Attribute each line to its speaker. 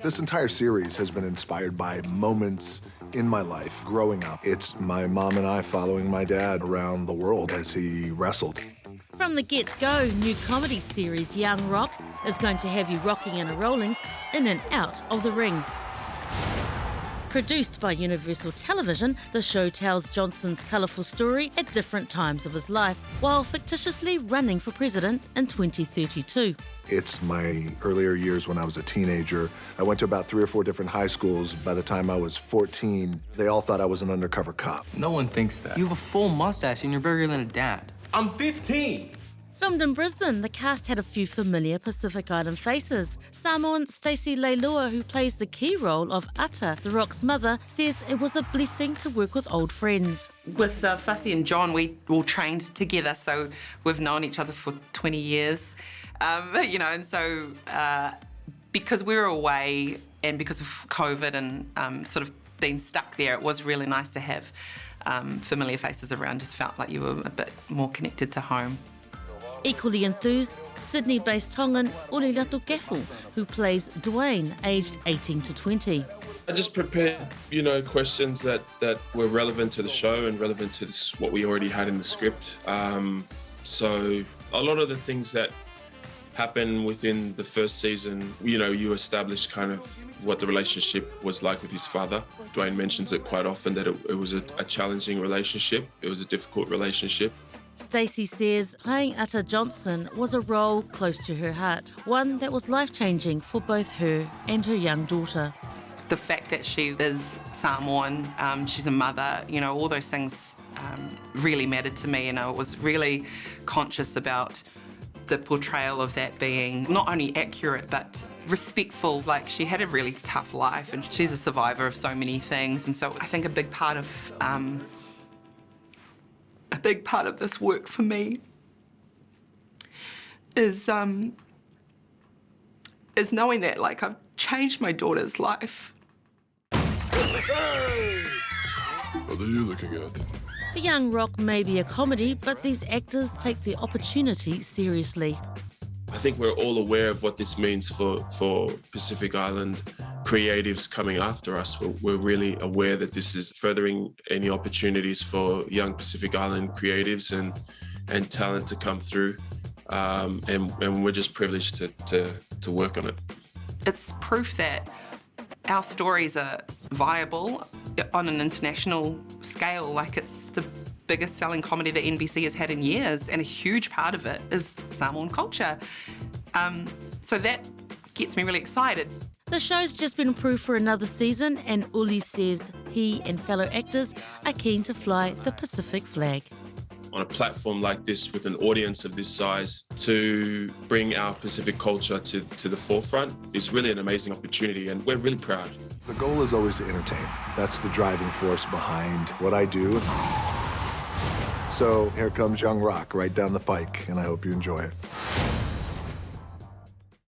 Speaker 1: This entire series has been inspired by moments in my life growing up. It's my mom and I following my dad around the world as he wrestled.
Speaker 2: From the get-go, new comedy series Young Rock is going to have you rocking and rolling in and out of the ring. Produced by Universal Television, the show tells Johnson's colourful story at different times of his life, while fictitiously running for president in 2032.
Speaker 1: It's my earlier years when I was a teenager. I went to about 3 or 4 different high schools. By the time I was 14, they all thought I was an undercover cop.
Speaker 3: No one thinks that. You have a full mustache and you're bigger than a dad.
Speaker 4: I'm 15.
Speaker 2: Filmed in Brisbane, the cast had a few familiar Pacific Island faces. Samoan Stacey Leilua, who plays the key role of Ata, The Rock's mother, says it was a blessing to work with old friends.
Speaker 5: With Fussy and John, we all trained together, so we've known each other for 20 years. And so because we were away and because of COVID and sort of being stuck there, it was really nice to have familiar faces around. Just felt like you were a bit more connected to home.
Speaker 2: Equally enthused, Sydney-based Tongan Uli Latukefu, who plays Dwayne, aged 18 to 20.
Speaker 6: I just prepared, questions that were relevant to the show and relevant to what we already had in the script. So a lot of the things that happen within the first season, you establish kind of what the relationship was like with his father. Dwayne mentions it quite often that it was a challenging relationship. It was a difficult relationship.
Speaker 2: Stacey says playing Ata Johnson was a role close to her heart, one that was life-changing for both her and her young daughter.
Speaker 5: The fact that she is Samoan, she's a mother, all those things really mattered to me, and I was really conscious about the portrayal of that being not only accurate but respectful. Like, she had a really tough life and she's a survivor of so many things, and so I think a big part of this work for me is knowing that, like, I've changed my daughter's life.
Speaker 7: Hey! What are you looking at?
Speaker 2: The Young Rock may be a comedy, but these actors take the opportunity seriously.
Speaker 6: I think we're all aware of what this means for Pacific Island creatives coming after us. We're really aware that this is furthering any opportunities for young Pacific Island creatives and talent to come through. And we're just privileged to work on it.
Speaker 5: It's proof that our stories are viable on an international scale. Like, it's the biggest selling comedy that NBC has had in years, and a huge part of it is Samoan culture. So that gets me really excited.
Speaker 2: The show's just been approved for another season, and Uli says he and fellow actors are keen to fly the Pacific flag.
Speaker 6: On a platform like this, with an audience of this size, to bring our Pacific culture to the forefront is really an amazing opportunity, and we're really proud.
Speaker 1: The goal is always to entertain. That's the driving force behind what I do. So here comes Young Rock right down the pike, and I hope you enjoy it.